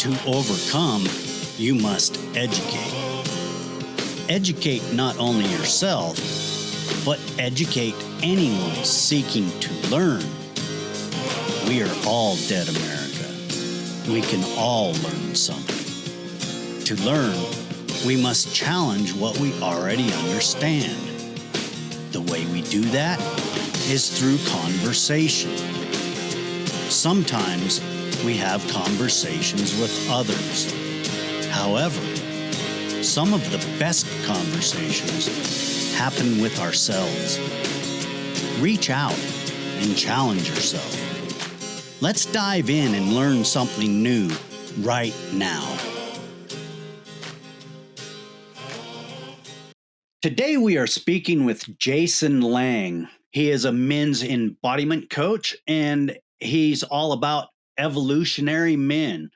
To overcome, you must educate. Educate not only yourself, but educate anyone seeking to learn. We are all dead America. We can all learn something. To learn, we must challenge what we already understand. The way we do that is through conversation. Sometimes we have conversations with others. However, some of the best conversations happen with ourselves. Reach out and challenge yourself. Let's dive in and learn something new right now. Today we are speaking with Jason Lange. He is a men's embodiment coach, and he's all about evolutionary men.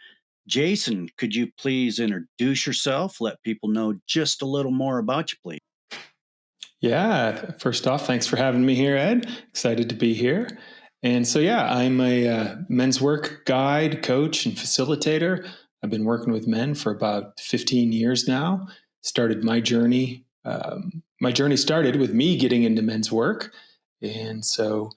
Jason, could you please introduce yourself? Let people know just a little more about you, please. Yeah, first off, thanks for having me here, Ed. Excited to be here. And so, I'm a men's work guide, coach, and facilitator. I've been working with men for about 15 years now. Started my journey. My journey started with me getting into men's work. And so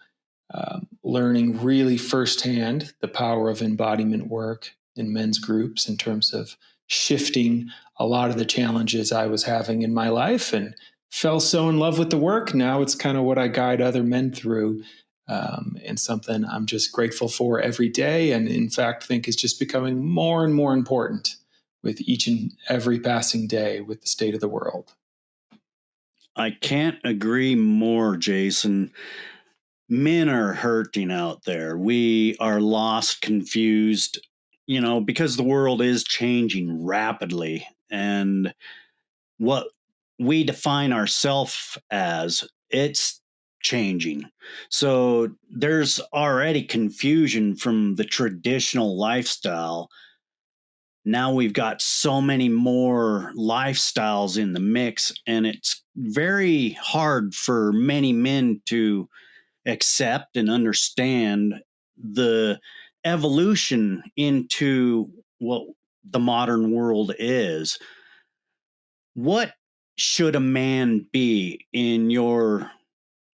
learning really firsthand the power of embodiment work in men's groups in terms of shifting a lot of the challenges I was having in my life, and fell so in love with the work. Now it's kind of what I guide other men through, and something I'm just grateful for every day. And in fact, think is just becoming more and more important with each and every passing day with the state of the world. I can't agree more, Jason. Men are hurting out there. We are lost, confused, because the world is changing rapidly. And what we define ourselves as, it's changing. So there's already confusion from the traditional lifestyle. Now we've got so many more lifestyles in the mix, and it's very hard for many men to accept and understand the evolution into what the modern world is. What should a man be, in your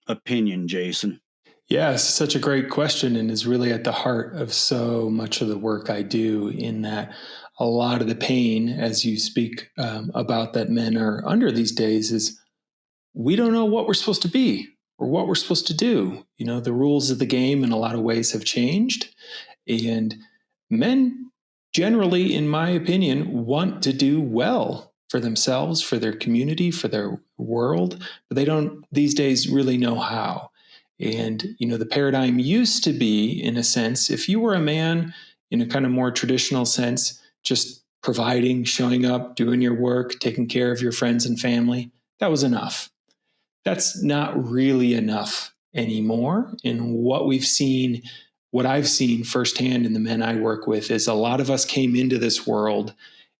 opinion, Jason? Yeah, it's such a great question, and is really at the heart of so much of the work I do, in that a lot of the pain, as you speak about, that men are under these days, is we don't know what we're supposed to be or what we're supposed to do. The rules of the game in a lot of ways have changed, and men generally, in my opinion, want to do well for themselves, for their community, for their world, but they don't these days really know how. And, the paradigm used to be, in a sense, if you were a man in a kind of more traditional sense, just providing, showing up, doing your work, taking care of your friends and family, that was enough. That's not really enough anymore. And what I've seen firsthand in the men I work with, is a lot of us came into this world,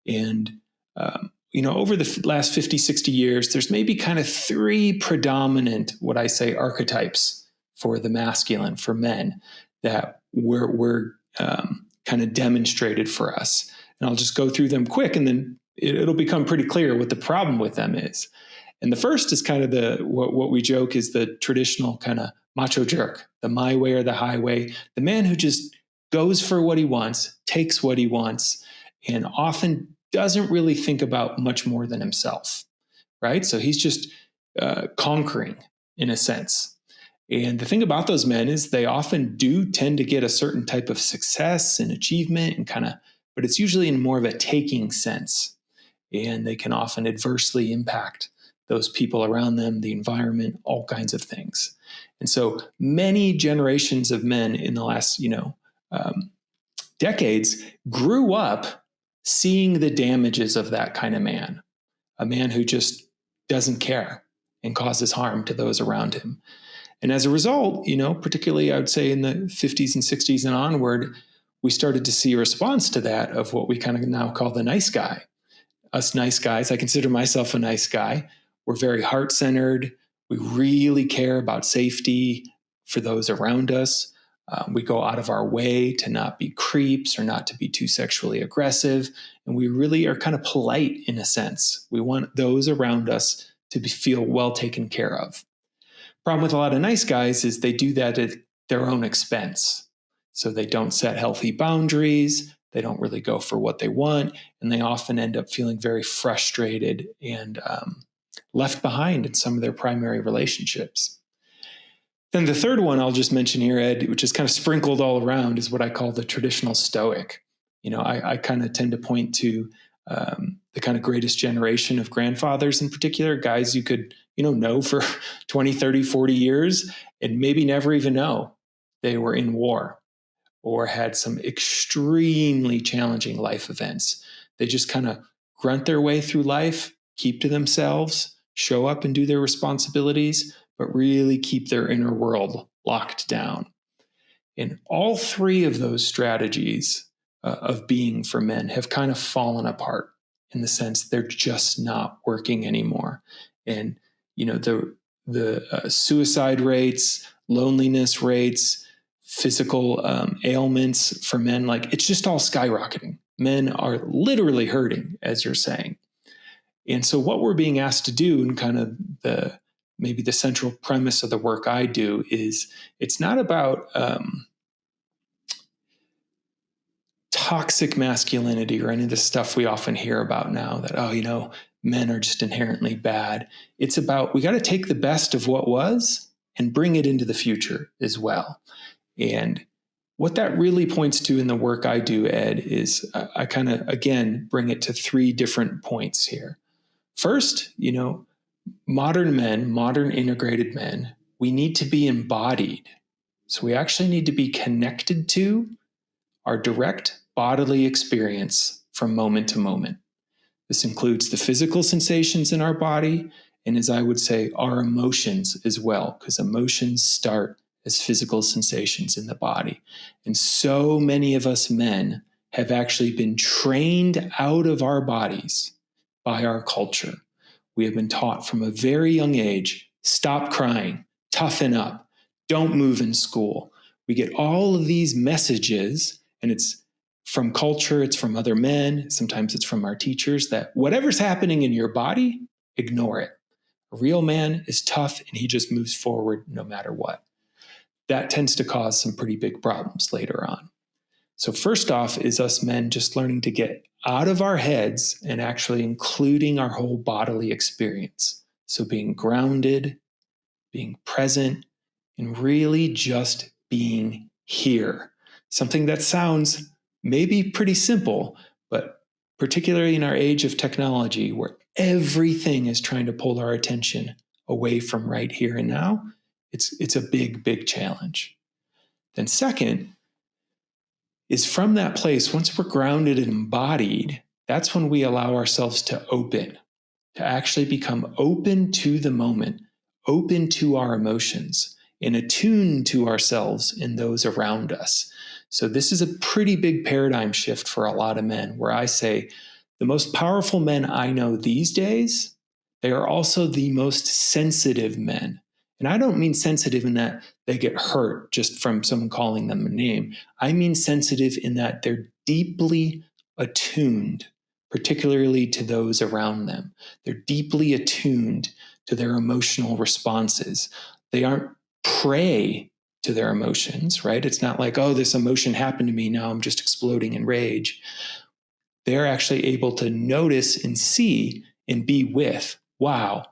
and over the last 50, 60 years, there's maybe kind of three predominant, what I say, archetypes for the masculine, for men, that were kind of demonstrated for us. And I'll just go through them quick, and then it'll become pretty clear what the problem with them is. And the first is kind of what we joke is the traditional kind of macho jerk, the my way or the highway, the man who just goes for what he wants, takes what he wants, and often doesn't really think about much more than himself, right? So he's just conquering, in a sense. And the thing about those men is they often do tend to get a certain type of success and achievement, but it's usually in more of a taking sense. And they can often adversely impact those people around them, the environment, all kinds of things. And so many generations of men in the last, decades grew up seeing the damages of that kind of man, a man who just doesn't care and causes harm to those around him. And as a result, particularly I would say in the 50s and 60s and onward, we started to see a response to that of what we kind of now call the nice guy. Us nice guys, I consider myself a nice guy. We're very heart-centered. We really care about safety for those around us. We go out of our way to not be creeps or not to be too sexually aggressive. And we really are kind of polite in a sense. We want those around us to feel well taken care of. Problem with a lot of nice guys is they do that at their own expense. So they don't set healthy boundaries. They don't really go for what they want. And they often end up feeling very frustrated and left behind in some of their primary relationships. Then the third one I'll just mention here, Ed, which is kind of sprinkled all around, is what I call the traditional stoic. I kind of tend to point to the kind of greatest generation of grandfathers in particular, guys you could, know for 20, 30, 40 years and maybe never even know they were in war or had some extremely challenging life events. They just kind of grunt their way through life, keep to themselves, show up and do their responsibilities, but really keep their inner world locked down. And all three of those strategies of being for men have kind of fallen apart in the sense they're just not working anymore. And, the suicide rates, loneliness rates, physical ailments for men, it's just all skyrocketing. Men are literally hurting, as you're saying. And so what we're being asked to do, and kind of maybe the central premise of the work I do, is it's not about toxic masculinity or any of the stuff we often hear about now that, men are just inherently bad. It's about, we got to take the best of what was and bring it into the future as well. And what that really points to in the work I do, Ed, is I kind of, again, bring it to three different points here. First, modern men, modern integrated men, we need to be embodied. So we actually need to be connected to our direct bodily experience from moment to moment. This includes the physical sensations in our body, and as I would say, our emotions as well, because emotions start as physical sensations in the body. And so many of us men have actually been trained out of our bodies by our culture. We have been taught from a very young age, stop crying, toughen up, don't move in school. We get all of these messages, and it's from culture, it's from other men, sometimes it's from our teachers, that whatever's happening in your body, ignore it. A real man is tough and he just moves forward no matter what. That tends to cause some pretty big problems later on. So first off is us men just learning to get out of our heads and actually including our whole bodily experience. So being grounded, being present, and really just being here. Something that sounds maybe pretty simple, but particularly in our age of technology where everything is trying to pull our attention away from right here and now, it's a big, big challenge. Then second is from that place, once we're grounded and embodied, that's when we allow ourselves to open, to actually become open to the moment, open to our emotions, and attuned to ourselves and those around us. So this is a pretty big paradigm shift for a lot of men, where I say the most powerful men I know these days, they are also the most sensitive men. And I don't mean sensitive in that they get hurt just from someone calling them a name. I mean sensitive in that they're deeply attuned, particularly to those around them. They're deeply attuned to their emotional responses. They aren't prey to their emotions, right? It's not like, oh, this emotion happened to me, now I'm just exploding in rage. They're actually able to notice and see and be with, wow,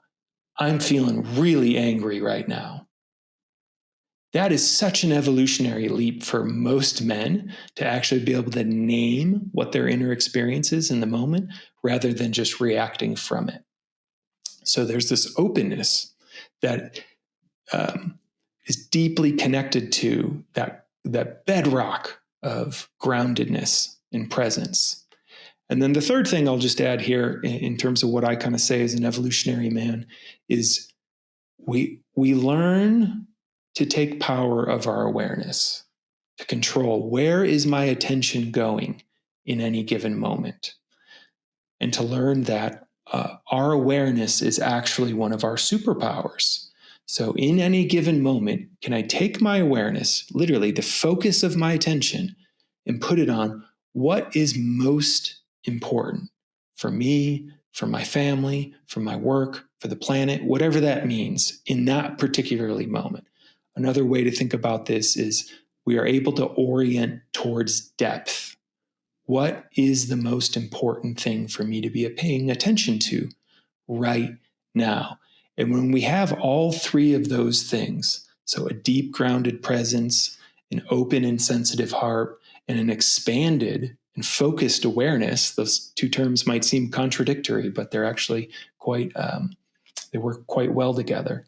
I'm feeling really angry right now. That is such an evolutionary leap for most men to actually be able to name what their inner experience is in the moment rather than just reacting from it. So there's this openness that is deeply connected to that bedrock of groundedness and presence. And then the third thing I'll just add here in terms of what I kind of say as an evolutionary man is we learn to take power of our awareness, to control where is my attention going in any given moment, and to learn that our awareness is actually one of our superpowers. So in any given moment, can I take my awareness, literally the focus of my attention, and put it on what is most important for me, for my family, for my work, for the planet, whatever that means in that particularly moment. Another way to think about this is we are able to orient towards depth. What is the most important thing for me to be paying attention to right now? And when we have all three of those things, so a deep grounded presence, an open and sensitive heart, and an expanded and focused awareness, those two terms might seem contradictory, but they're actually they work quite well together.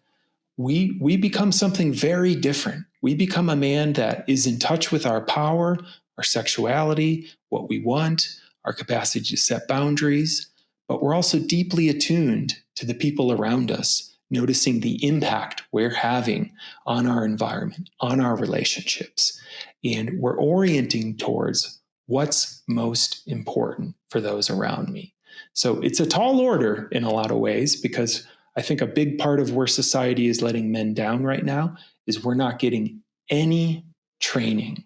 We become something very different. We become a man that is in touch with our power, our sexuality, what we want, our capacity to set boundaries, but we're also deeply attuned to the people around us, noticing the impact we're having on our environment, on our relationships. And we're orienting towards what's most important for those around me. So it's a tall order in a lot of ways, because I think a big part of where society is letting men down right now is we're not getting any training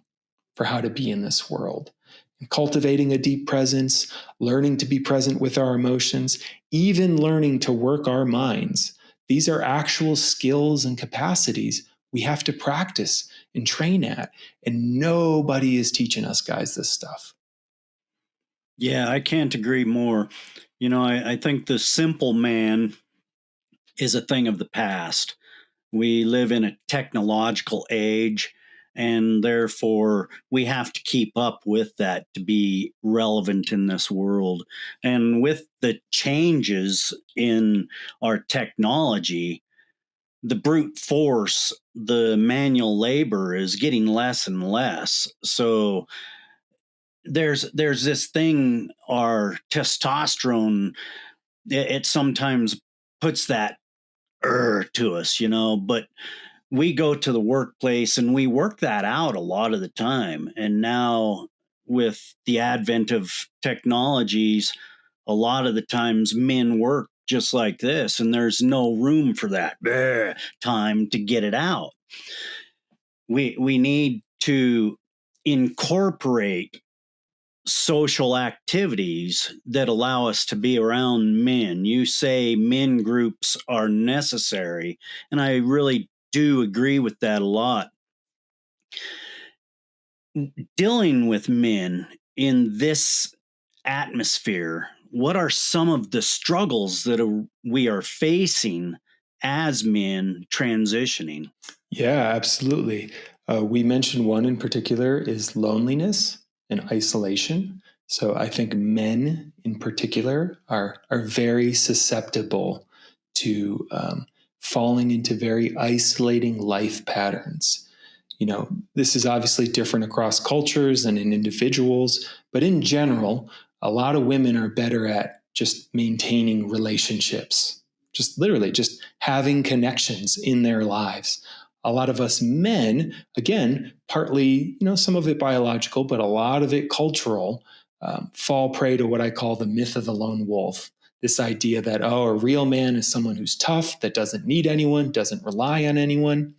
for how to be in this world. And cultivating a deep presence, learning to be present with our emotions, even learning to work our minds. These are actual skills and capacities we have to practice and train at. And nobody is teaching us guys this stuff. Yeah, I can't agree more. I think the simple man is a thing of the past. We live in a technological age, and therefore we have to keep up with that to be relevant in this world. And with the changes in our technology, the brute force, the manual labor is getting less and less. So there's this thing, our testosterone, it sometimes puts that to us, but we go to the workplace and we work that out a lot of the time. And now with the advent of technologies, a lot of the times men work just like this, and there's no room for that time to get it out. We need to incorporate social activities that allow us to be around men. You say men groups are necessary, and I really do agree with that a lot. Dealing with men in this atmosphere, what are some of the struggles that we are facing as men transitioning? Yeah, absolutely. We mentioned one in particular is loneliness and isolation. So I think men in particular are very susceptible to falling into very isolating life patterns. This is obviously different across cultures and in individuals, but in general, a lot of women are better at just maintaining relationships, just literally just having connections in their lives. A lot of us men, again, partly, some of it biological, but a lot of it cultural, fall prey to what I call the myth of the lone wolf. This idea that, a real man is someone who's tough, that doesn't need anyone, doesn't rely on anyone.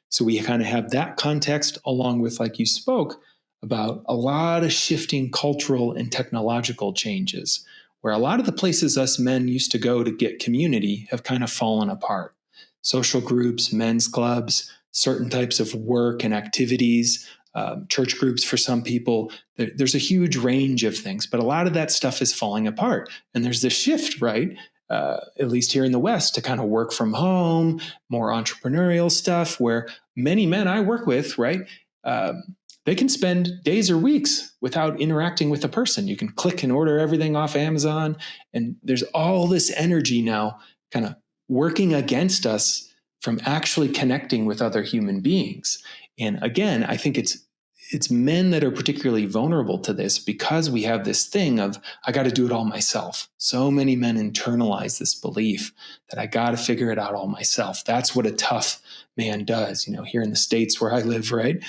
So we kind of have that context along with, like you spoke about, a lot of shifting cultural and technological changes, where a lot of the places us men used to go to get community have kind of fallen apart. Social groups, men's clubs, certain types of work and activities, church groups for some people. There's a huge range of things, but a lot of that stuff is falling apart. And there's this shift, right? At least here in the West, to kind of work from home, more entrepreneurial stuff, where many men I work with, right, they can spend days or weeks without interacting with a person. You can click and order everything off Amazon, and there's all this energy now kind of working against us from actually connecting with other human beings. And again, I think it's men that are particularly vulnerable to this, because we have this thing of, I got to do it all myself. So many men internalize this belief that I got to figure it out all myself. That's what a tough man does. Here in the States where I live, right?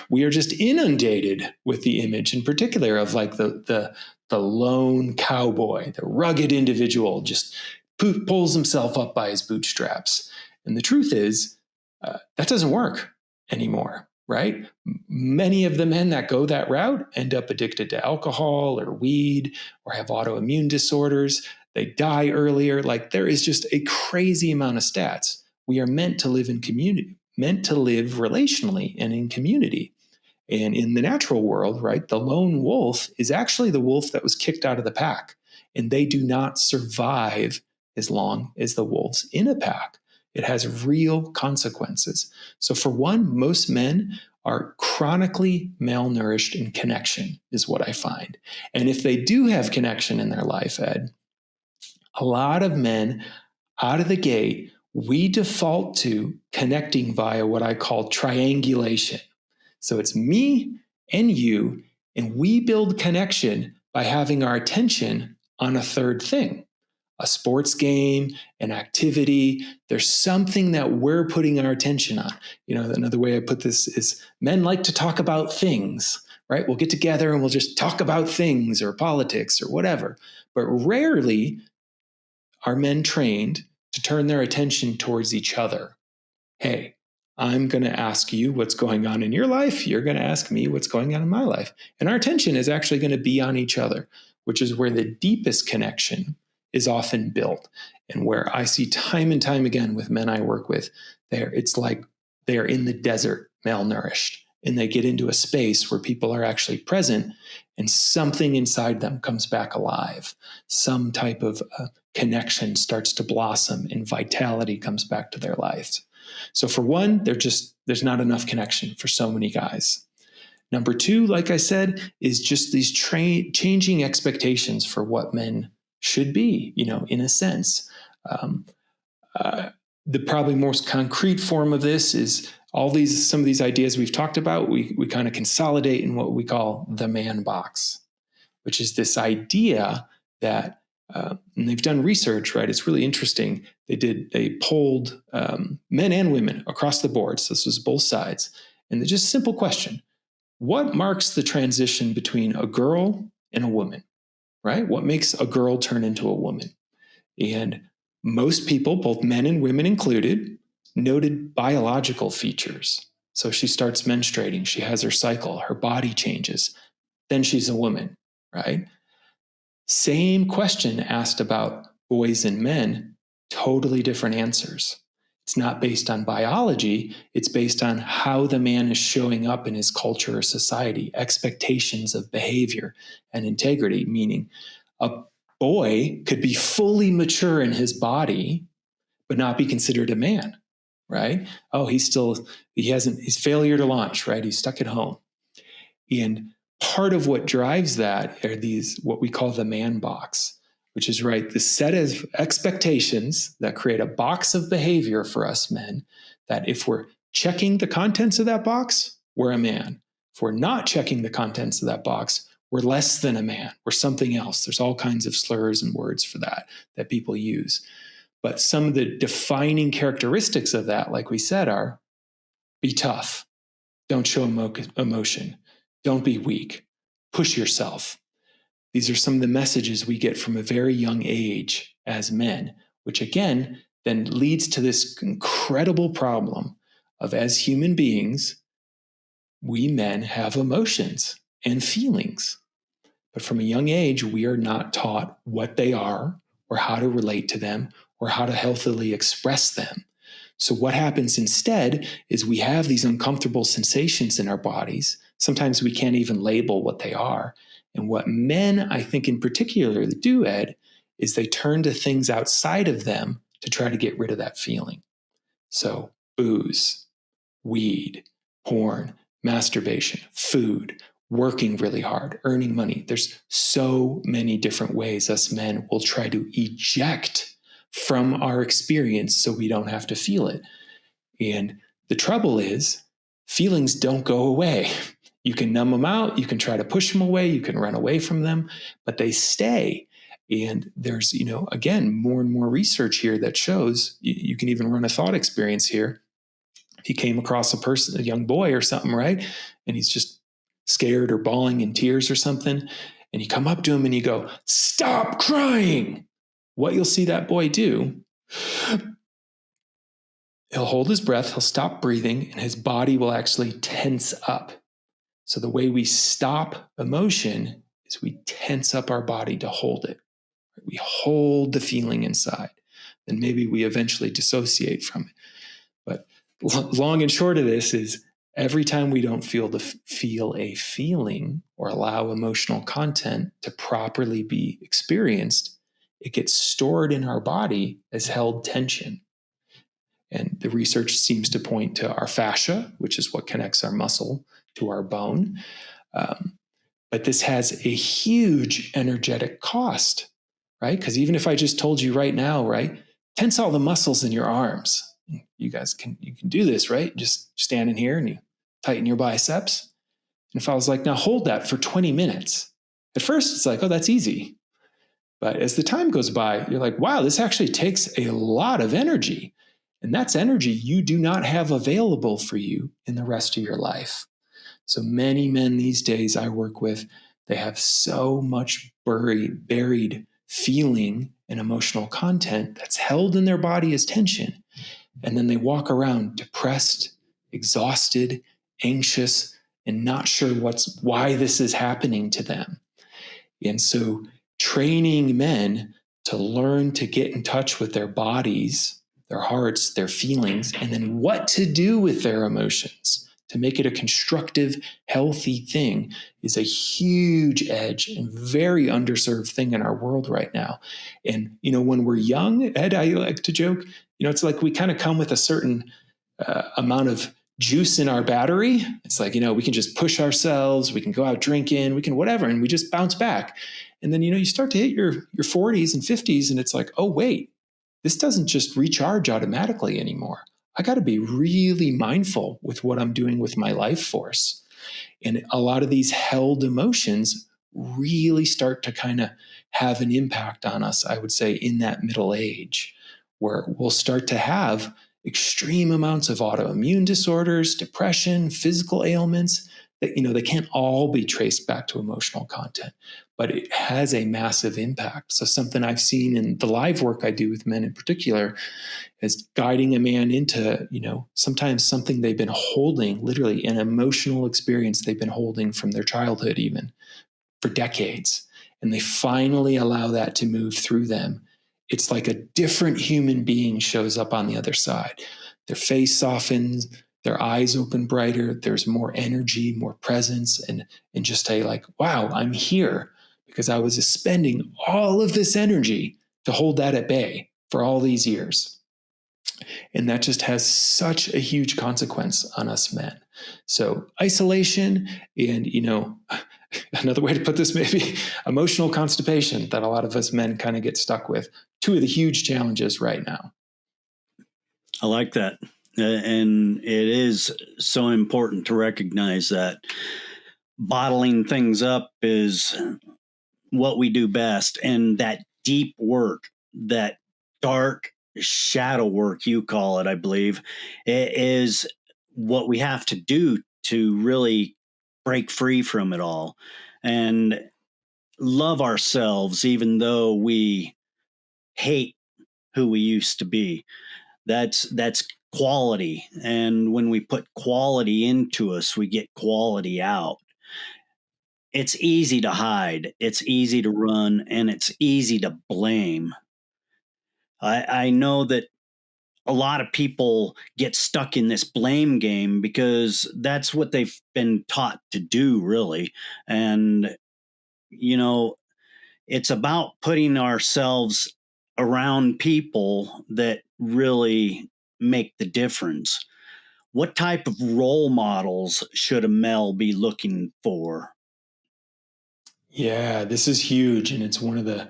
We are just inundated with the image, in particular, of like the lone cowboy, the rugged individual, just pulls himself up by his bootstraps. And the truth is, that doesn't work anymore, right? Many of the men that go that route end up addicted to alcohol or weed or have autoimmune disorders. They die earlier. Like, there is just a crazy amount of stats. We are meant to live in community, meant to live relationally and in community. And in the natural world, right, the lone wolf is actually the wolf that was kicked out of the pack. And they do not survive as long as the wolves in a pack. It has real consequences. So, for one, most men are chronically malnourished in connection, is what I find. And if they do have connection in their life, Ed, a lot of men out of the gate, we default to connecting via what I call triangulation. So it's me and you, and we build connection by having our attention on a third thing. A sports game, an activity. There's something that we're putting our attention on. Another way I put this is men like to talk about things, right? We'll get together and we'll just talk about things or politics or whatever. But rarely are men trained to turn their attention towards each other. Hey, I'm going to ask you what's going on in your life. You're going to ask me what's going on in my life. And our attention is actually going to be on each other, which is where the deepest connection is often built, and where I see time and time again with men I work with, it's like they are in the desert, malnourished, and they get into a space where people are actually present, and something inside them comes back alive. Some type of connection starts to blossom, and vitality comes back to their lives. So for one, there's not enough connection for so many guys. Number two, like I said, is just these changing expectations for what men should be, in a sense. The probably most concrete form of this is some of these ideas we've talked about, we kind of consolidate in what we call the man box, which is this idea that, and they've done research, right? It's really interesting. They polled men and women across the board. So this was both sides. And just a simple question: what marks the transition between a girl and a woman? Right? What makes a girl turn into a woman? And most people, both men and women included, noted biological features. So she starts menstruating, she has her cycle, her body changes, then she's a woman, right? Same question asked about boys and men, totally different answers. It's not based on biology, it's based on how the man is showing up in his culture or society, expectations of behavior and integrity, meaning a boy could be fully mature in his body, but not be considered a man, right? Oh, he's failure to launch, right? He's stuck at home. And part of what drives that are these, what we call the man box, which is, right, the set of expectations that create a box of behavior for us men, that if we're checking the contents of that box, we're a man. If we're not checking the contents of that box, we're less than a man. We're something else. There's all kinds of slurs and words for that people use. But some of the defining characteristics of that, like we said, are be tough. Don't show emotion. Don't be weak. Push yourself. These are some of the messages we get from a very young age as men, which again then leads to this incredible problem of, as human beings, we men have emotions and feelings. But from a young age, we are not taught what they are or how to relate to them or how to healthily express them. So what happens instead is we have these uncomfortable sensations in our bodies. Sometimes we can't even label what they are. And what men, I think in particular, do, Ed, is they turn to things outside of them to try to get rid of that feeling. So booze, weed, porn, masturbation, food, working really hard, earning money. There's so many different ways us men will try to eject from our experience so we don't have to feel it. And the trouble is, feelings don't go away. You can numb them out, you can try to push them away, you can run away from them, but they stay. And there's, again, more and more research here that shows you can even run a thought experience here. If you came across a young boy or something, right? And he's just scared or bawling in tears or something, and you come up to him and you go, "Stop crying." what you'll see that boy do, he'll hold his breath, he'll stop breathing, and his body will actually tense up. So the way we stop emotion is we tense up our body to hold it. We hold the feeling inside. Then maybe we eventually dissociate from it. But long and short of this is every time we don't feel a feeling or allow emotional content to properly be experienced, it gets stored in our body as held tension. And the research seems to point to our fascia, which is what connects our muscle to our bone. But this has a huge energetic cost, right? Because even if I just told you right now, right, tense all the muscles in your arms. You can do this, right? Just stand in here and you tighten your biceps. And if I was like, now hold that for 20 minutes. At first it's like, oh, that's easy. But as the time goes by, you're like, wow, this actually takes a lot of energy. And that's energy you do not have available for you in the rest of your life. So many men these days I work with, they have so much buried feeling and emotional content that's held in their body as tension. And then they walk around depressed, exhausted, anxious, and not sure why this is happening to them. And so training men to learn to get in touch with their bodies, their hearts, their feelings, and then what to do with their emotions to make it a constructive, healthy thing is a huge edge and very underserved thing in our world right now. And, when we're young, Ed, I like to joke, it's like we kind of come with a certain amount of juice in our battery. It's like, we can just push ourselves, we can go out drinking, we can whatever, and we just bounce back. And then, you start to hit your 40s and 50s, and it's like, oh, wait, this doesn't just recharge automatically anymore. I got to be really mindful with what I'm doing with my life force. And a lot of these held emotions really start to kind of have an impact on us, I would say, in that middle age, where we'll start to have extreme amounts of autoimmune disorders, depression, physical ailments that, they can't all be traced back to emotional content, but it has a massive impact. So something I've seen in the live work I do with men in particular is guiding a man into, sometimes something they've been holding, literally an emotional experience they've been holding from their childhood, even for decades. And they finally allow that to move through them. It's like a different human being shows up on the other side. Their face softens, their eyes open brighter, there's more energy, more presence, and just a like, wow, I'm here because I was spending all of this energy to hold that at bay for all these years. And that just has such a huge consequence on us men. So isolation and, another way to put this, maybe emotional constipation that a lot of us men kind of get stuck with. Two of the huge challenges right now. I like that. And it is so important to recognize that bottling things up is what we do best. And that deep work, that dark shadow work, you call it, I believe, it is what we have to do to really break free from it all and love ourselves, even though we hate who we used to be. That's quality. And when we put quality into us, we get quality out. It's easy to hide, it's easy to run, and it's easy to blame. I know that a lot of people get stuck in this blame game because that's what they've been taught to do, really. And, it's about putting ourselves around people that really make the difference. What type of role models should a male be looking for? Yeah, this is huge. And it's one of the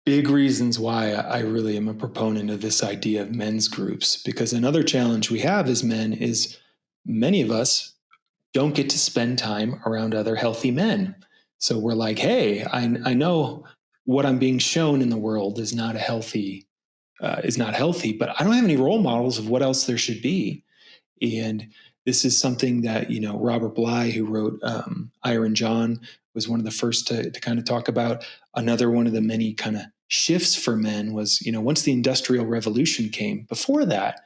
big reasons why I really am a proponent of this idea of men's groups. Because another challenge we have as men is many of us don't get to spend time around other healthy men. So we're like, hey, I know what I'm being shown in the world is not healthy, but I don't have any role models of what else there should be. And this is something that, Robert Bly, who wrote Iron John, was one of the first to kind of talk about. Another one of the many kind of shifts for men was, once the Industrial Revolution came, before that,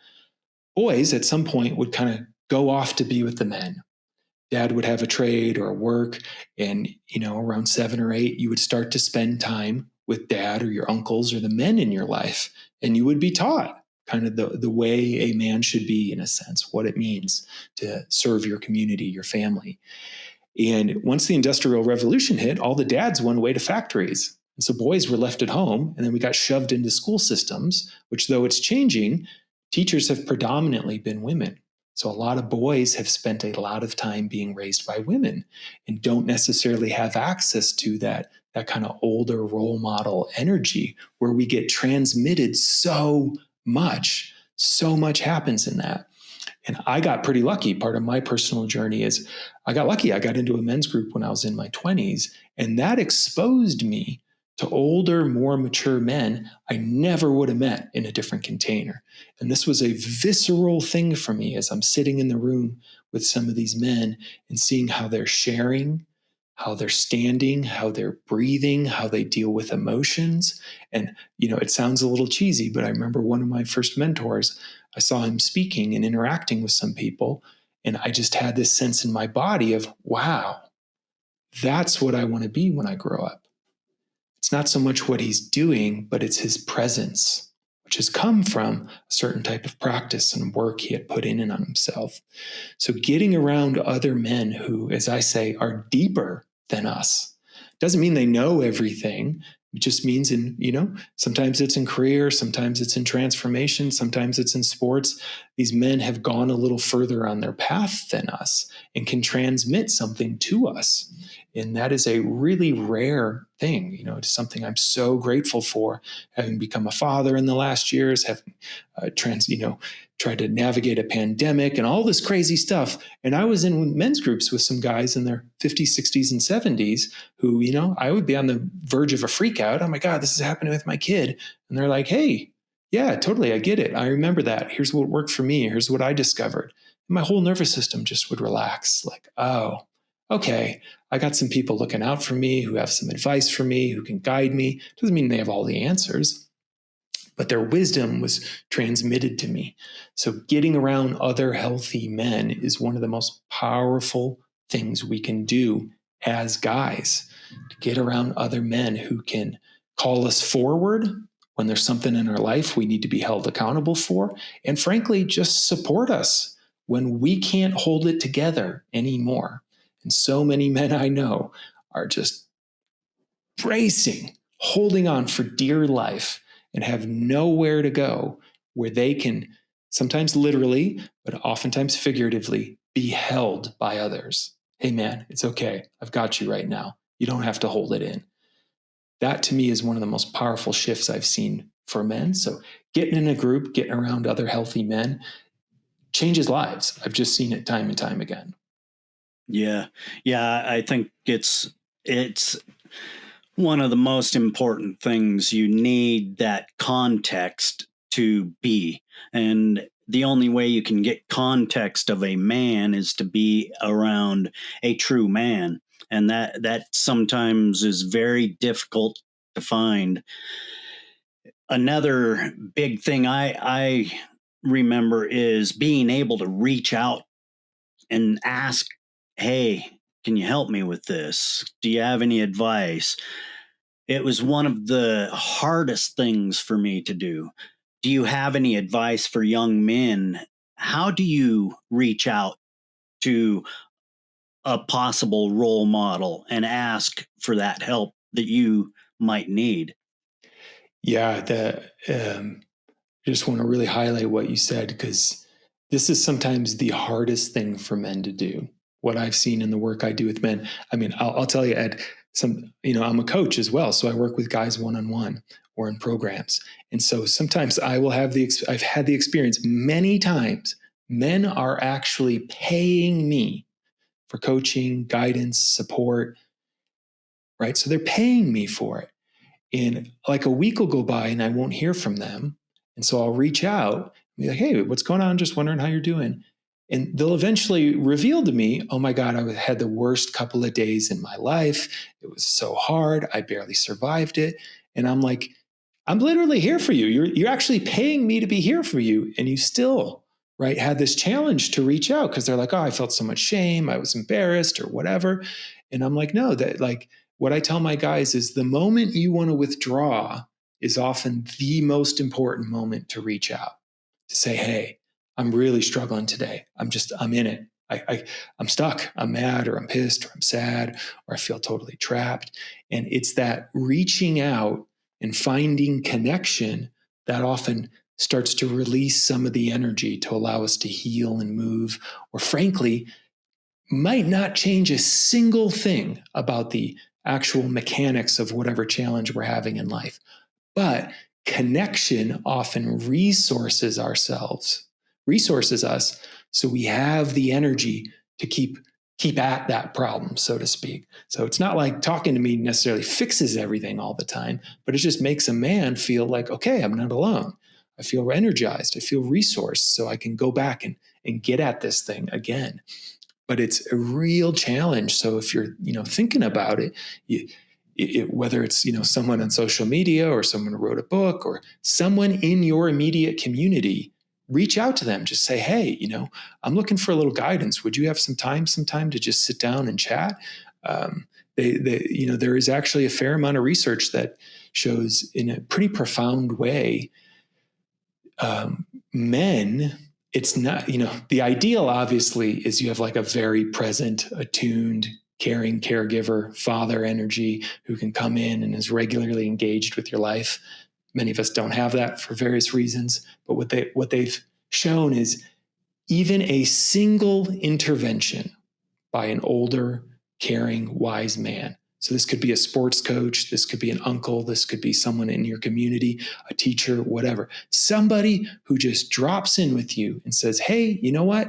boys at some point would kind of go off to be with the men. Dad would have a trade or a work, and around 7 or 8, you would start to spend time with dad or your uncles or the men in your life, and you would be taught kind of the way a man should be, in a sense, what it means to serve your community, your family. And once the Industrial Revolution hit, all the dads went away to factories. And so boys were left at home, and then we got shoved into school systems, which, though it's changing, teachers have predominantly been women. So a lot of boys have spent a lot of time being raised by women and don't necessarily have access to that kind of older role model energy where we get transmitted so much. So much happens in that. And I got pretty lucky. Part of my personal journey is I got lucky. I got into a men's group when I was in my 20s, and that exposed me to older, more mature men I never would have met in a different container. And this was a visceral thing for me as I'm sitting in the room with some of these men and seeing how they're sharing, how they're standing, how they're breathing, how they deal with emotions. And, it sounds a little cheesy, but I remember one of my first mentors, I saw him speaking and interacting with some people, and I just had this sense in my body of, wow, that's what I want to be when I grow up. It's not so much what he's doing, but it's his presence, which has come from a certain type of practice and work he had put in on himself. So getting around other men who, as I say, are deeper than us doesn't mean they know everything. It just means sometimes it's in career, sometimes it's in transformation, sometimes it's in sports. These men have gone a little further on their path than us and can transmit something to us. And that is a really rare thing. It's something I'm so grateful for, having become a father in the last years, having tried to navigate a pandemic and all this crazy stuff. And I was in men's groups with some guys in their 50s, 60s, and 70s who, I would be on the verge of a freak out. Oh my God, this is happening with my kid. And they're like, hey, yeah, totally. I get it. I remember that. Here's what worked for me. Here's what I discovered. And my whole nervous system just would relax. Like, oh, okay, I got some people looking out for me who have some advice for me, who can guide me. Doesn't mean they have all the answers, but their wisdom was transmitted to me. So getting around other healthy men is one of the most powerful things we can do as guys, to get around other men who can call us forward when there's something in our life we need to be held accountable for, and frankly, just support us when we can't hold it together anymore. And so many men I know are just bracing, holding on for dear life, and have nowhere to go where they can, sometimes literally, but oftentimes figuratively, be held by others. Hey man, it's okay. I've got you right now. You don't have to hold it in. That to me is one of the most powerful shifts I've seen for men. So getting in a group, getting around other healthy men changes lives. I've just seen it time and time again. Yeah. I think it's one of the most important things. You need that context to be. And the only way you can get context of a man is to be around a true man. And that sometimes is very difficult to find. Another big thing I remember is being able to reach out and ask, hey, can you help me with this? Do you have any advice? It was one of the hardest things for me to do. Do you have any advice for young men? How do you reach out to a possible role model and ask for that help that you might need? Yeah, just want to really highlight what you said, because this is sometimes the hardest thing for men to do. What I've seen in the work I do with men. I mean, I'll tell you, Ed, I'm a coach as well. So I work with guys one-on-one or in programs. And so sometimes I've had the experience many times, men are actually paying me for coaching, guidance, support, right? So they're paying me for it. And like a week will go by and I won't hear from them. And so I'll reach out and be like, hey, what's going on? Just wondering how you're doing. And they'll eventually reveal to me, oh my God, I had the worst couple of days in my life. It was so hard. I barely survived it. And I'm like, I'm literally here for you. You're actually paying me to be here for you. And you still, right, had this challenge to reach out because they're like, oh, I felt so much shame. I was embarrassed or whatever. And I'm like, no, that like what I tell my guys is the moment you want to withdraw is often the most important moment to reach out, to say, hey, I'm really struggling today. I'm in it. I'm stuck. I'm mad or I'm pissed or I'm sad or I feel totally trapped. And it's that reaching out and finding connection that often starts to release some of the energy to allow us to heal and move, or frankly, might not change a single thing about the actual mechanics of whatever challenge we're having in life. But connection often resources us so we have the energy to keep at that problem, so to speak. So it's not like talking to me necessarily fixes everything all the time, but it just makes a man feel like, okay, I'm not alone. I feel energized. I feel resourced, so I can go back and get at this thing again. But it's a real challenge. So if you're, thinking about it, whether it's, someone on social media or someone who wrote a book or someone in your immediate community, reach out to them. Just say, hey, I'm looking for a little guidance. Would you have some time to just sit down and chat? There is actually a fair amount of research that shows in a pretty profound way, men, it's not, the ideal obviously is you have like a very present, attuned, caring caregiver, father energy who can come in and is regularly engaged with your life. Many of us don't have that for various reasons, but what they've shown is even a single intervention by an older, caring, wise man. So this could be a sports coach, this could be an uncle, this could be someone in your community, a teacher, whatever. Somebody who just drops in with you and says, hey, you know what?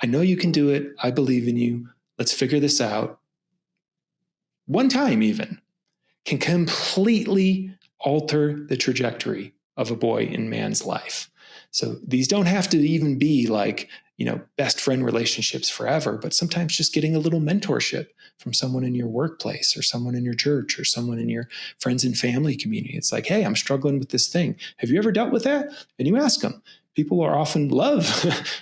I know you can do it. I believe in you. Let's figure this out. One time even can completely alter the trajectory of a boy and man's life. So these don't have to even be like, best friend relationships forever, but sometimes just getting a little mentorship from someone in your workplace or someone in your church or someone in your friends and family community. It's like, hey, I'm struggling with this thing. Have you ever dealt with that? And you ask them. People are often love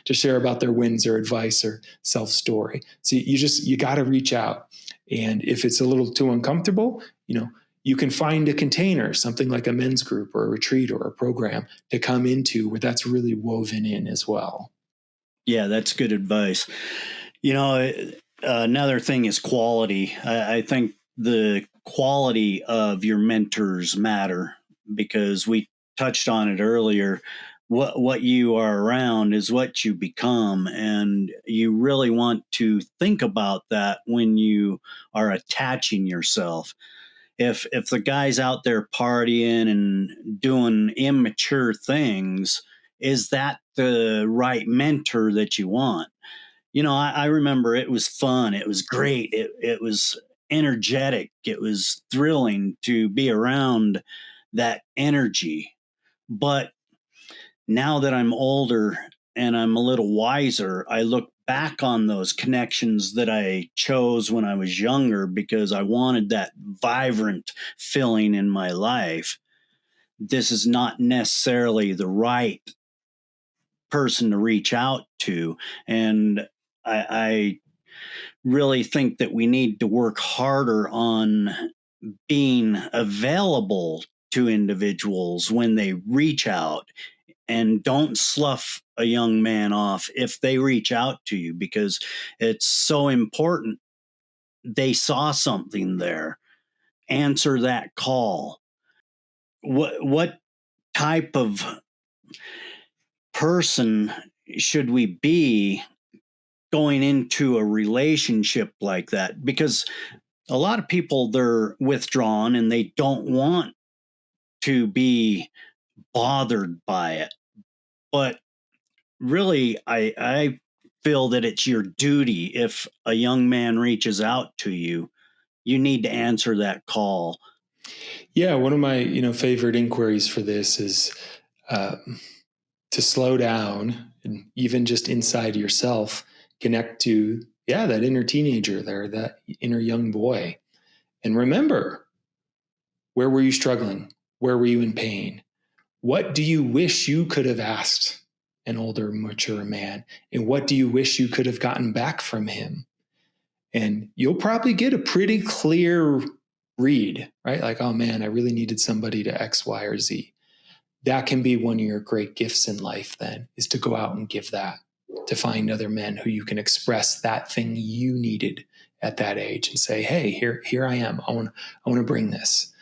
to share about their wins or advice or self-story. So you got to reach out. And if it's a little too uncomfortable, you can find a container, something like a men's group or a retreat or a program to come into where that's really woven in as well. Yeah, that's good advice. Another thing is quality. I think the quality of your mentors matter because we touched on it earlier. What you are around is what you become, and you really want to think about that when you are attaching yourself. If the guy's out there partying and doing immature things, is that the right mentor that you want? I remember it was fun. It was great. It was energetic. It was thrilling to be around that energy. But now that I'm older and I'm a little wiser, I look back on those connections that I chose when I was younger because I wanted that vibrant feeling in my life. This is not necessarily the right person to reach out to. And I really think that we need to work harder on being available to individuals when they reach out, and don't slough a young man off if they reach out to you, because it's so important. They saw something there. Answer that call. What type of person should we be going into a relationship like that? Because a lot of people, they're withdrawn and they don't want to be bothered by it. But really, I feel that it's your duty. If a young man reaches out to you, you need to answer that call. Yeah, one of my favorite inquiries for this is to slow down and even just inside yourself connect to that inner teenager there, that inner young boy, and remember, where were you struggling? Where were you in pain? What do you wish you could have asked an older, mature man? And what do you wish you could have gotten back from him? And you'll probably get a pretty clear read, right? Like, oh man, I really needed somebody to X, Y, or Z. That can be one of your great gifts in life then, is to go out and give that, to find other men who you can express that thing you needed at that age and say, hey, here I am. I want to bring this.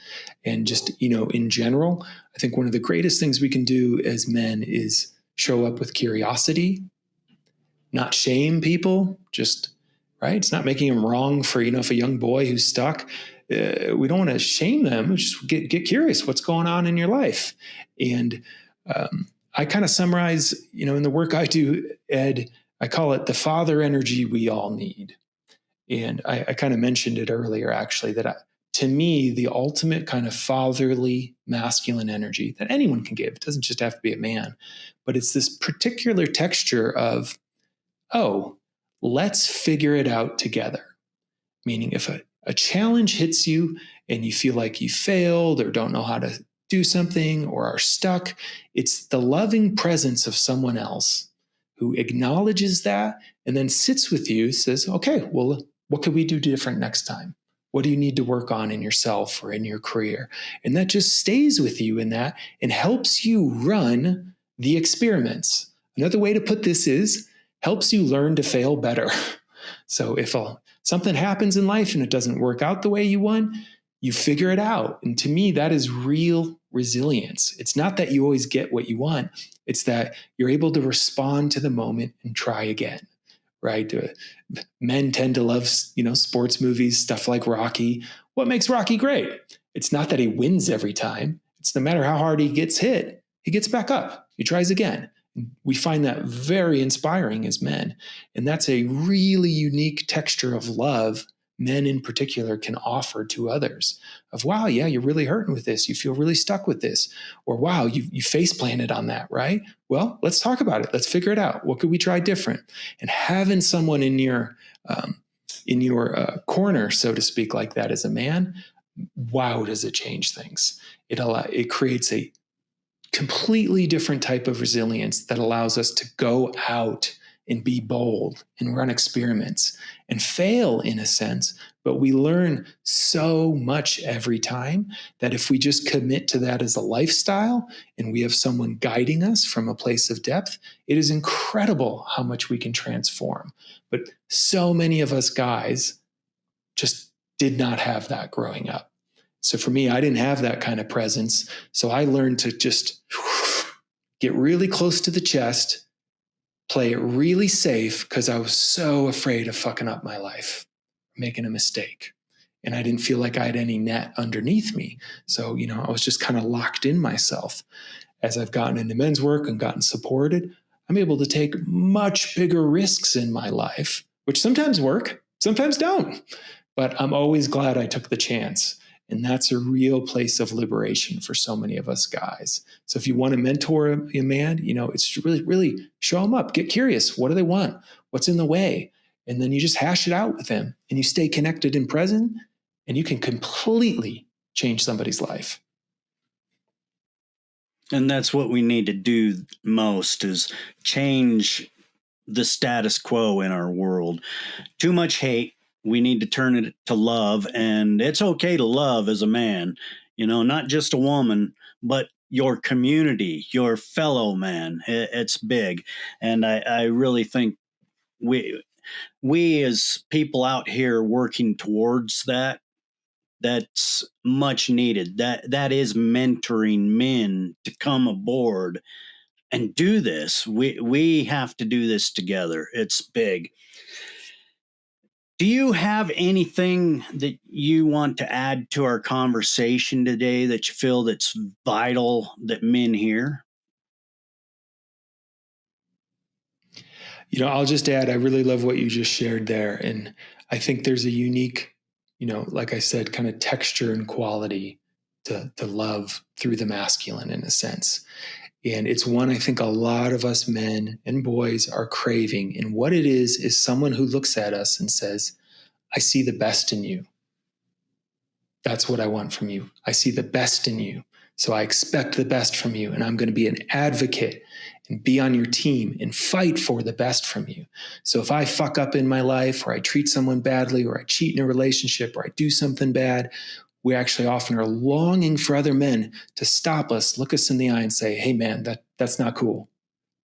And just, in general, I think one of the greatest things we can do as men is show up with curiosity, not shame people, just, right? It's not making them wrong for, if a young boy who's stuck, we don't want to shame them. Just get curious. What's going on in your life? And I kind of summarize, in the work I do, Ed, I call it the father energy we all need. And I kind of mentioned it earlier, actually, that to me, the ultimate kind of fatherly masculine energy that anyone can give, it doesn't just have to be a man, but it's this particular texture of, oh, let's figure it out together. Meaning if a challenge hits you and you feel like you failed or don't know how to do something or are stuck, it's the loving presence of someone else who acknowledges that and then sits with you, says, okay, well, what could we do different next time? What do you need to work on in yourself or in your career? And that just stays with you in that and helps you run the experiments. Another way to put this is helps you learn to fail better. So if something happens in life and it doesn't work out the way you want, you figure it out. And to me, that is real resilience. It's not that you always get what you want. It's that you're able to respond to the moment and try again, right? Men tend to love, sports movies, stuff like Rocky. What makes Rocky great? It's not that he wins every time. It's no matter how hard he gets hit, he gets back up. He tries again. We find that very inspiring as men. And that's a really unique texture of love men in particular can offer to others of, wow, yeah, you're really hurting with this. You feel really stuck with this. Or, wow, you face planted on that, right? Well, let's talk about it. Let's figure it out. What could we try different? And having someone in your corner, so to speak, like that as a man, wow, does it change things. It creates a completely different type of resilience that allows us to go out and be bold and run experiments and fail in a sense. But we learn so much every time that if we just commit to that as a lifestyle and we have someone guiding us from a place of depth, it is incredible how much we can transform. But so many of us guys just did not have that growing up. So for me, I didn't have that kind of presence. So I learned to just get really close to the chest, play it really safe because I was so afraid of fucking up my life, making a mistake. And I didn't feel like I had any net underneath me. So, I was just kind of locked in myself. As I've gotten into men's work and gotten supported, I'm able to take much bigger risks in my life, which sometimes work, sometimes don't. But I'm always glad I took the chance. And that's a real place of liberation for so many of us guys. So if you want to mentor a man, it's really, really show them up. Get curious. What do they want? What's in the way? And then you just hash it out with them and you stay connected and present and you can completely change somebody's life. And that's what we need to do most is change the status quo in our world. Too much hate. We need to turn it to love, and it's okay to love as a man, not just a woman, but your community, your fellow man. It's big. And I really think we as people out here working towards that's much needed. That is mentoring men to come aboard and do this. We have to do this together. It's big. Do you have anything that you want to add to our conversation today that you feel that's vital that men hear? I'll just add, I really love what you just shared there. And I think there's a unique, like I said, kind of texture and quality to love through the masculine in a sense. And it's one I think a lot of us men and boys are craving. And what it is someone who looks at us and says, I see the best in you. That's what I want from you. I see the best in you. So I expect the best from you, and I'm going to be an advocate and be on your team and fight for the best from you. So if I fuck up in my life, or I treat someone badly, or I cheat in a relationship, or I do something bad, we actually often are longing for other men to stop us, look us in the eye and say, hey man, that's not cool.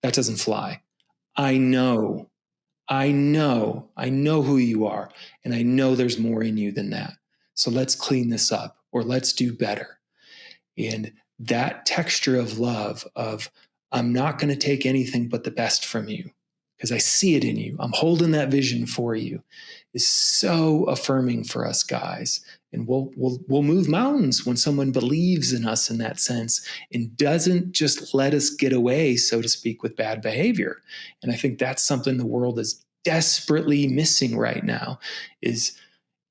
That doesn't fly. I know who you are, and I know there's more in you than that. So let's clean this up, or let's do better. And that texture of love, of I'm not going to take anything but the best from you because I see it in you, I'm holding that vision for you, is so affirming for us guys. And we'll move mountains when someone believes in us in that sense and doesn't just let us get away, so to speak, with bad behavior. And I think that's something the world is desperately missing right now. Is,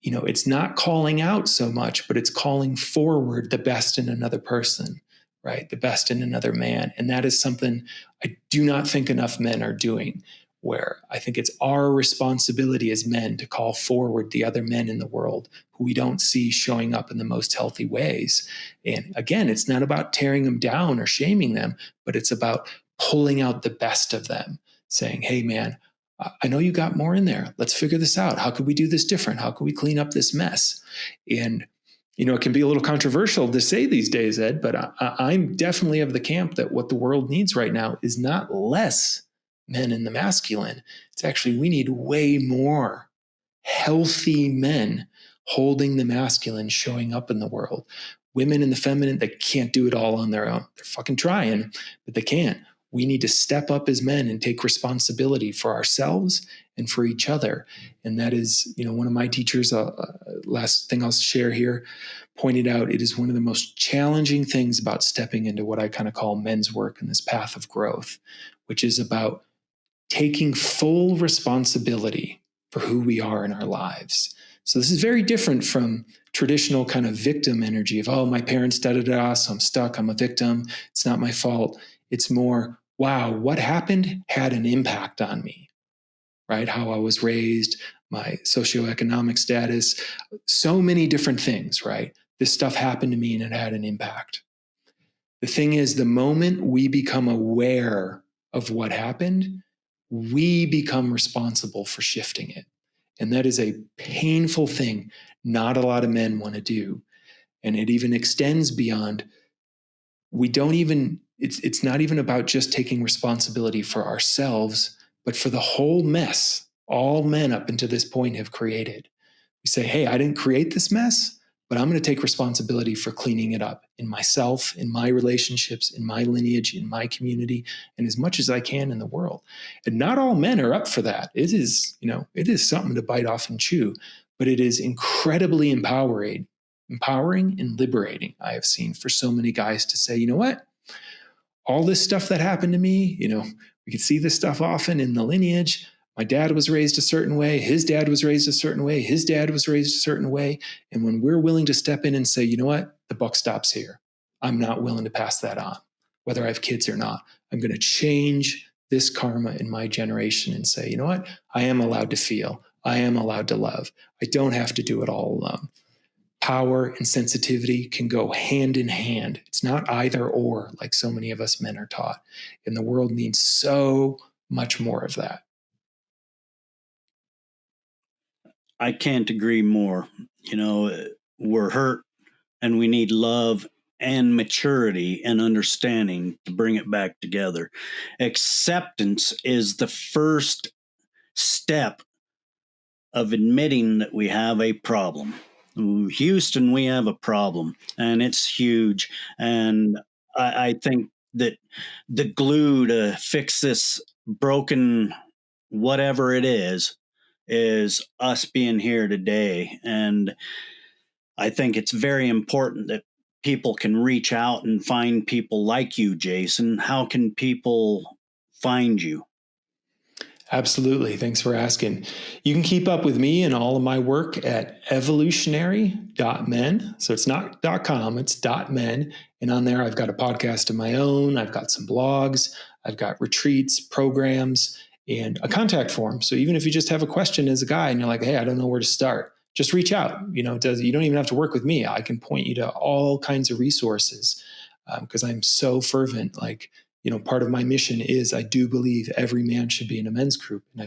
it's not calling out so much, but it's calling forward the best in another person, right? The best in another man. And that is something I do not think enough men are doing, where I think it's our responsibility as men to call forward the other men in the world who we don't see showing up in the most healthy ways. And again, it's not about tearing them down or shaming them, but it's about pulling out the best of them, saying, hey man, I know you got more in there. Let's figure this out. How could we do this different? How could we clean up this mess? And, it can be a little controversial to say these days, Ed, but I'm definitely of the camp that what the world needs right now is not less men in the masculine. It's actually, we need way more healthy men holding the masculine, showing up in the world. Women in the feminine, they can't do it all on their own. They're fucking trying, but they can't. We need to step up as men and take responsibility for ourselves and for each other. And that is, one of my teachers, last thing I'll share here, pointed out, it is one of the most challenging things about stepping into what I kind of call men's work in this path of growth, which is about taking full responsibility for who we are in our lives. So this is very different from traditional kind of victim energy of, oh, my parents da-da-da, so I'm stuck, I'm a victim, it's not my fault. It's more, wow, what happened had an impact on me, right? How I was raised, my socioeconomic status, so many different things, right? This stuff happened to me and it had an impact. The thing is, the moment we become aware of what happened, we become responsible for shifting it. And that is a painful thing not a lot of men want to do. And it even extends beyond, it's not even about just taking responsibility for ourselves, but for the whole mess all men up until this point have created. We say, hey, I didn't create this mess, but I'm going to take responsibility for cleaning it up in myself, in my relationships, in my lineage, in my community, and as much as I can in the world. And not all men are up for that. It is something to bite off and chew, but it is incredibly empowering and liberating, I have seen, for so many guys to say, you know what? All this stuff that happened to me, we can see this stuff often in the lineage. My dad was raised a certain way. His dad was raised a certain way. His dad was raised a certain way. And when we're willing to step in and say, you know what, the buck stops here. I'm not willing to pass that on, whether I have kids or not. I'm going to change this karma in my generation and say, you know what, I am allowed to feel. I am allowed to love. I don't have to do it all alone. Power and sensitivity can go hand in hand. It's not either or, like so many of us men are taught. And the world needs so much more of that. I can't agree more. We're hurt and we need love and maturity and understanding to bring it back together. Acceptance is the first step of admitting that we have a problem. Houston, we have a problem, and it's huge. And I think that the glue to fix this broken whatever it is us being here today. And I think it's very important that people can reach out and find people like you, Jason. How can people find you? Absolutely. Thanks for asking. You can keep up with me and all of my work at evolutionary.men. So it's not .com, it's .men. And on there, I've got a podcast of my own. I've got some blogs. I've got retreats, programs, and a contact form. So even if you just have a question as a guy and you're like, hey, I don't know where to start, just reach out. You don't even have to work with me. I can point you to all kinds of resources. because I'm so fervent. Like, part of my mission is I do believe every man should be in a men's group. And I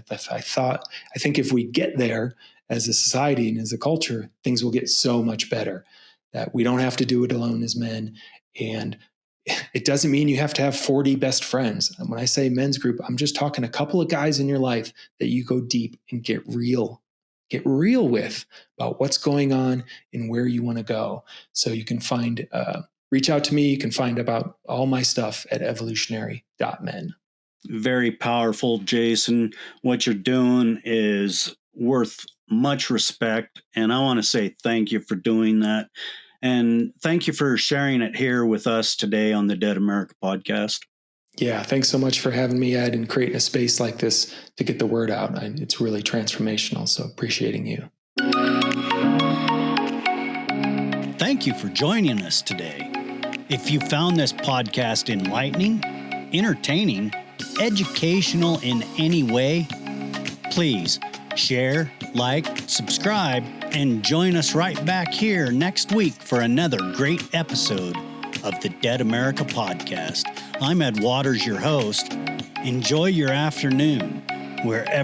think if we get there as a society and as a culture, things will get so much better that we don't have to do it alone as men. And it doesn't mean you have to have 40 best friends. And when I say men's group, I'm just talking a couple of guys in your life that you go deep and get real with about what's going on and where you want to go. So you can reach out to me. You can find about all my stuff at evolutionary.men. Very powerful, Jason. What you're doing is worth much respect. And I want to say thank you for doing that. And thank you for sharing it here with us today on the Dead America podcast. Yeah, thanks so much for having me, Ed, and creating a space like this to get the word out. It's really transformational, so appreciating you. Thank you for joining us today. If you found this podcast enlightening, entertaining, educational in any way, please share, like, subscribe, and join us right back here next week for another great episode of the Dead America podcast. I'm Ed Waters, your host. Enjoy your afternoon wherever